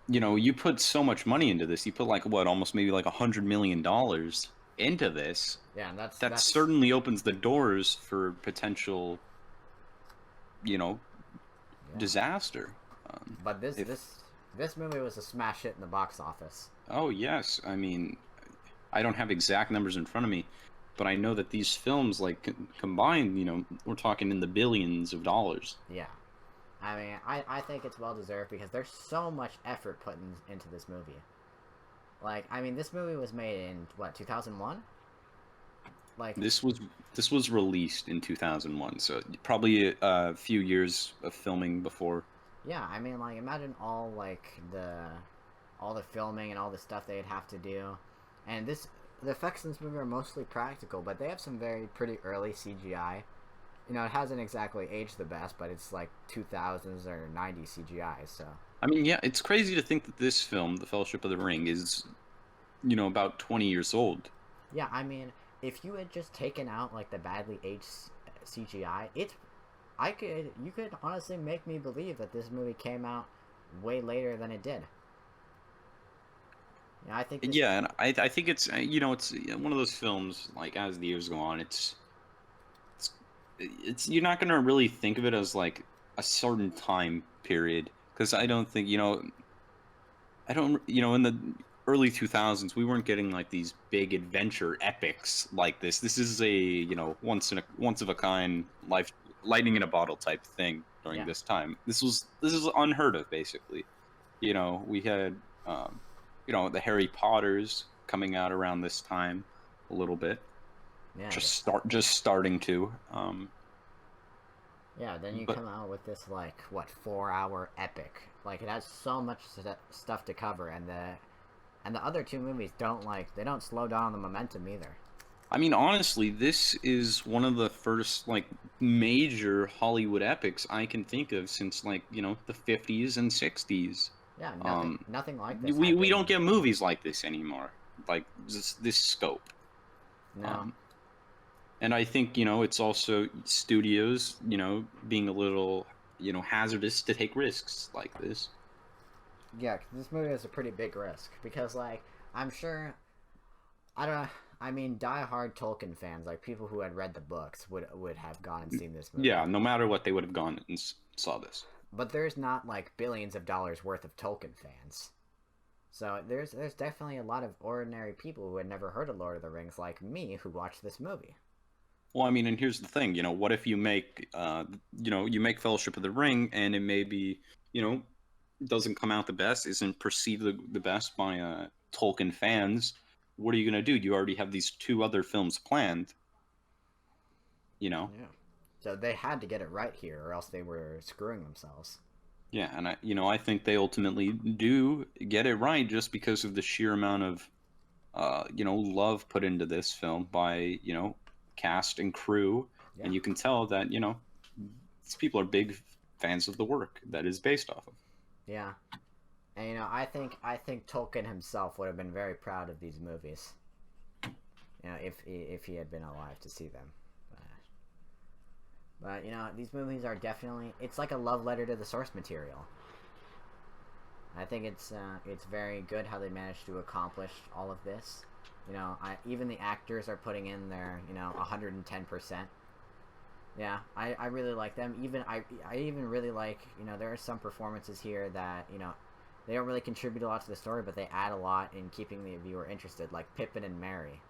you put so much money into this. You put like what, almost maybe like $100 million into this. yeah. And that's That that's certainly opens the doors for potential, you know, yeah. disaster. But this If this this movie was a smash hit in the box office. Oh yes, I mean, I don't have exact numbers in front of me, but I know that these films, like combined, we're talking in the billions of dollars. Yeah. I mean, I think it's well deserved because there's so much effort put into this movie. Like, I mean, this movie was made in what 2001. Like, This was this was released in 2001, so probably a few years of filming before. yeah, I mean, like, imagine all the filming and all the stuff they'd have to do, and the effects in this movie are mostly practical, but they have some very pretty early CGI. It hasn't exactly aged the best, but it's like 2000s or 90s CGI. So I mean, yeah, it's crazy to think that this film, The Fellowship of the Ring, is about 20 years old. yeah, I mean, if you had just taken out like the badly aged CGI, you could honestly make me believe that this movie came out way later than it did. I think this. Yeah, and I think it's one of those films, like as the years go on, it's, it's you're not gonna really think of it as like a certain time period, because I don't think I don't in the early 2000s we weren't getting like these big adventure epics like this. This is a once of a kind, life lightning in a bottle type thing during Yeah, this time. This is unheard of, basically. We had the Harry Potters coming out around this time a little bit, yeah, just starting to. Yeah, then you But come out with this like what 4 hour epic. Like it has so much stuff to cover, and the other two movies they don't slow down the momentum either. I mean, honestly, this is one of the first like major Hollywood epics I can think of since like the 50s and 60s. Yeah, Um, nothing like this we don't happened. get movies like this anymore, like this scope. No, Um, and I think it's also studios being a little hazardous to take risks like this. yeah, 'cause this movie is a pretty big risk because I'm sure I don't. I mean, die-hard Tolkien fans, like people who had read the books, would have gone and seen this movie. Yeah, no matter what, they would have gone and saw this. But there's not like billions of dollars worth of Tolkien fans. So there's definitely a lot of ordinary people who had never heard of Lord of the Rings, like me, who watched this movie. Well, I mean, and here's the thing, what if you make, you make Fellowship of the Ring, and it maybe, doesn't come out the best, isn't perceived the best by Tolkien fans. What are you gonna do? You already have these two other films planned, you know? Yeah. So they had to get it right here, or else they were screwing themselves. Yeah, and I think they ultimately do get it right just because of the sheer amount of, love put into this film by, cast and crew, Yeah. and you can tell that, these people are big fans of the work that is based off of. Yeah. And I think Tolkien himself would have been very proud of these movies. If he had been alive to see them. But these movies are definitely it's like a love letter to the source material. I think it's very good how they managed to accomplish all of this. Even the actors are putting in their 110%. Yeah, I really like them. I even really like there are some performances here that they don't really contribute a lot to the story, but they add a lot in keeping the viewer interested, like Pippin and Merry.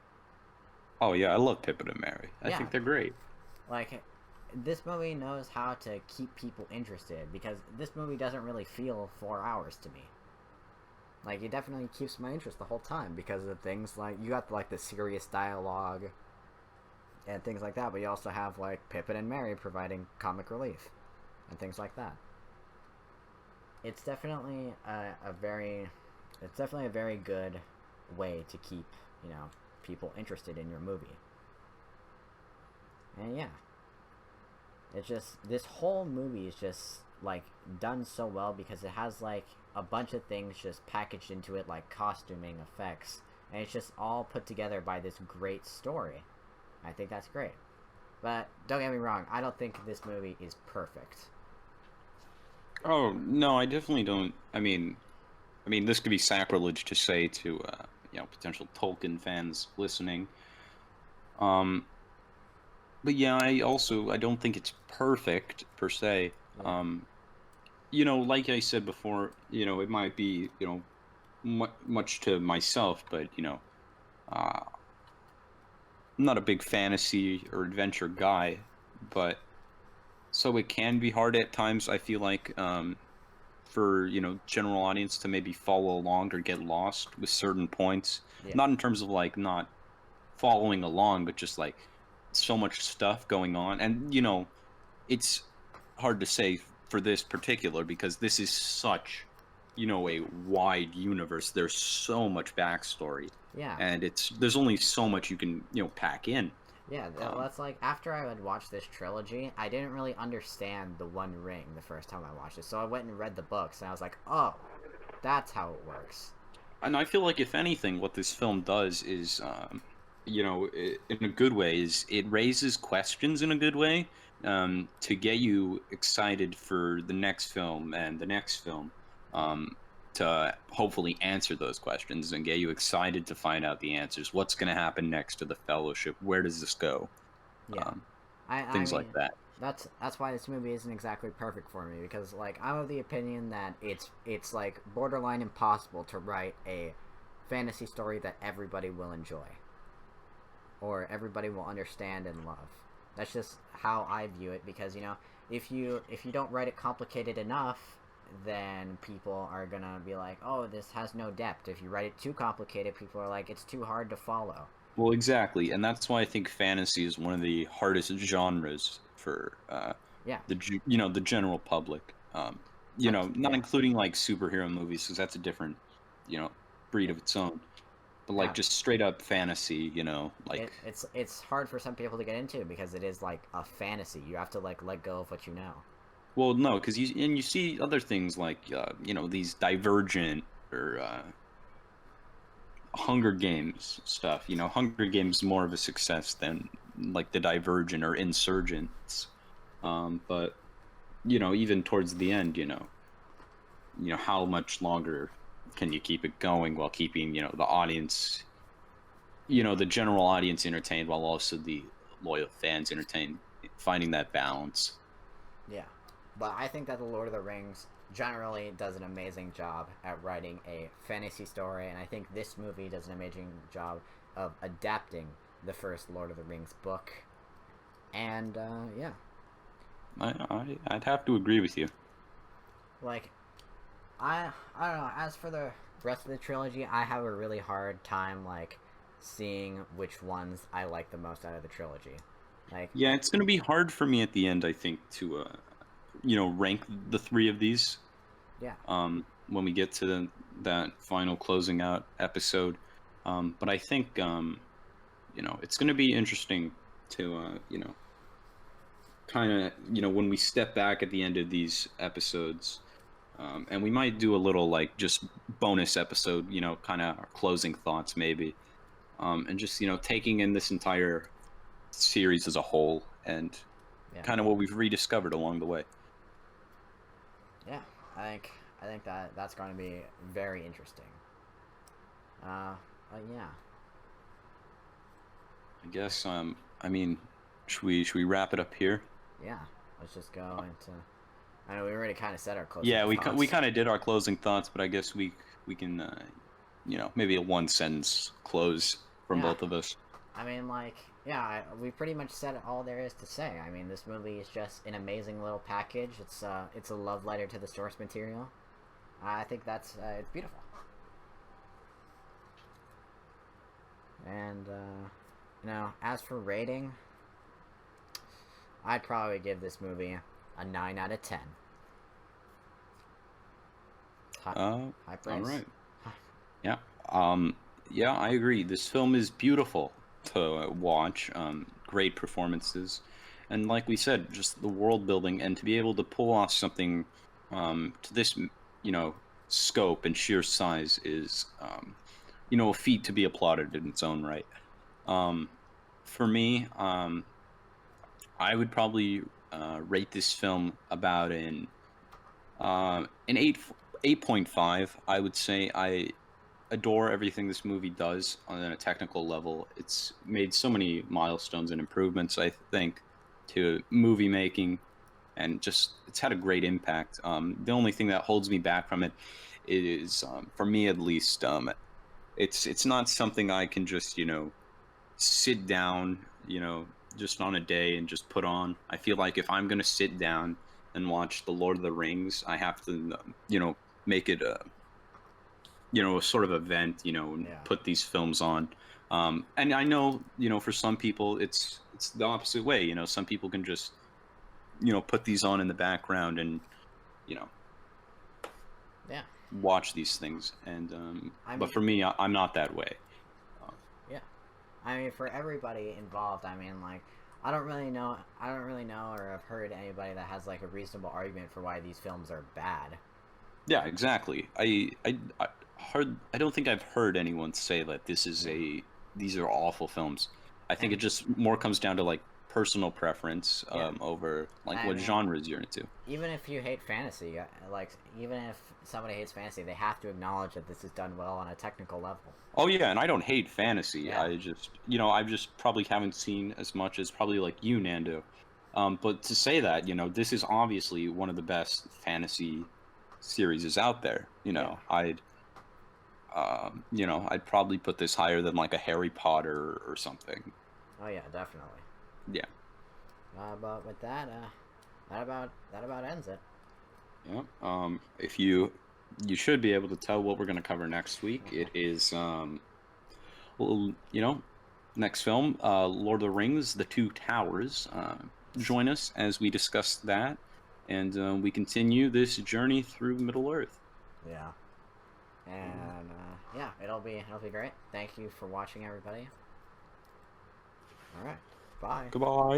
Oh yeah, I love Pippin and Mary. I Yeah, think they're great. like this movie knows how to keep people interested because this movie doesn't really feel 4 hours to me. Like it definitely keeps my interest the whole time because of things like you got like the serious dialogue and things like that, but you also have like Pippin and Merry providing comic relief and things like that. It's definitely it's definitely a very good way to keep people interested in your movie. And yeah, it's just this whole movie is just like done so well because it has like a bunch of things just packaged into it, like costuming, effects, and it's just all put together by this great story. I think that's great. But don't get me wrong, I don't think this movie is perfect. Oh no, I definitely don't. I mean, this could be sacrilege to say to potential Tolkien fans listening. Um, but yeah, I don't think it's perfect per se. Yeah. Like I said before, it might be much to myself, but uh, I'm not a big fantasy or adventure guy, but so it can be hard at times. I feel like for general audience to maybe follow along or get lost with certain points. Yeah. Not in terms of like not following along, but just like so much stuff going on, and it's hard to say for this particular because this is such a wide universe. There's so much backstory, Yeah. and there's only so much you can pack in. Yeah, Um, that's like after I had watched this trilogy, I didn't really understand the One Ring the first time I watched it. So I went and read the books, and I was like, "Oh, that's how it works." and I feel like if anything, what this film does is, in a good way, is it raises questions in a good way, to get you excited for the next film and the next film, um, to hopefully answer those questions and get you excited to find out the answers. What's going to happen next to the Fellowship? Where does this go? Yeah, Um, I things like mean, that. that's why this movie isn't exactly perfect for me because like I'm of the opinion that it's like borderline impossible to write a fantasy story that everybody will enjoy or everybody will understand and love. That's just how I view it because if you don't write it complicated enough, then people are gonna be like, oh, this has no depth. If you write it too complicated, people are like, it's too hard to follow. Well, exactly, and that's why I think fantasy is one of the hardest genres for Yeah. the general public. Not Yeah. including like superhero movies, because that's a different, you know, breed of its own. But like Yeah. just straight up fantasy, like It's hard for some people to get into because it is like a fantasy. You have to like let go of what you know. well, no, because you see other things like these Divergent or Hunger Games stuff. Hunger Games more of a success than like the Divergent or Insurgents. But even towards the end, how much longer can you keep it going while keeping the audience, the general audience entertained while also the loyal fans entertained, finding that balance. Yeah. But I think that The Lord of the Rings generally does an amazing job at writing a fantasy story, and I think this movie does an amazing job of adapting the first Lord of the Rings book. And yeah, I'd have to agree with you. like I don't know. As for the rest of the trilogy, I have a really hard time like seeing which ones I like the most out of the trilogy. Like, Yeah, it's going to be hard for me at the end, I think, to rank the three of these yeah, when we get to that final closing out episode. But I think it's going to be interesting to kind of when we step back at the end of these episodes, and we might do a little like just bonus episode, kind of our closing thoughts maybe, and just taking in this entire series as a whole and yeah, kind of what we've rediscovered along the way. yeah. I think that that's going to be very interesting. Yeah, I guess I mean, should we wrap it up here? yeah. Let's just go into. I know we already kind of said our closing Yeah, thoughts. we kind of did our closing thoughts, but I guess we can maybe a one sentence close from Yeah, both of us. I mean, like, yeah, we pretty much said all there is to say. I mean, this movie is just an amazing little package. It's a love letter to the source material. I think that's it's beautiful. And as for rating, I'd probably give this movie a 9 out of 10. High praise. All right. Yeah. Yeah, I agree. This film is beautiful to watch. Great performances, and like we said, just the world building, and to be able to pull off something to this, scope and sheer size is, a feat to be applauded in its own right. Um, for me, I would probably rate this film about an 8.5. I would say I adore everything this movie does on a technical level. It's made so many milestones and improvements, I think, to movie making, and just it's had a great impact. The only thing that holds me back from it is, for me at least, it's not something I can just sit down, just on a day and just put on. I feel like if I'm gonna sit down and watch The Lord of the Rings, I have to, make it a sort of event, and Yeah. put these films on. And I know, for some people, it's the opposite way. Some people can just, put these on in the background and, you know, Yeah. watch these things. And but for me, I'm not that way. Yeah. I mean, for everybody involved, I mean, like, I don't really know or have heard anybody that has like a reasonable argument for why these films are bad. Yeah, exactly. I don't think I've heard anyone say that these are awful films. I think it And just more comes down to like personal preference, yeah, over like I what mean, genres you're into. even if you hate fantasy, like even if somebody hates fantasy, they have to acknowledge that this is done well on a technical level. Oh yeah, and I don't hate fantasy. Yeah. I just, I just probably haven't seen as much as probably like you, Nando. But to say that, this is obviously one of the best fantasy series is out there. Yeah. I'd probably put this higher than like a Harry Potter or something. Oh yeah, definitely. Yeah. But with that, that about ends it. Yeah. If you should be able to tell what we're going to cover next week. It is, well, next film, Lord of the Rings, The Two Towers. join us as we discuss that, and we continue this journey through Middle Earth. Yeah. And yeah, it'll be great. Thank you for watching, everybody. All right. Bye. Goodbye.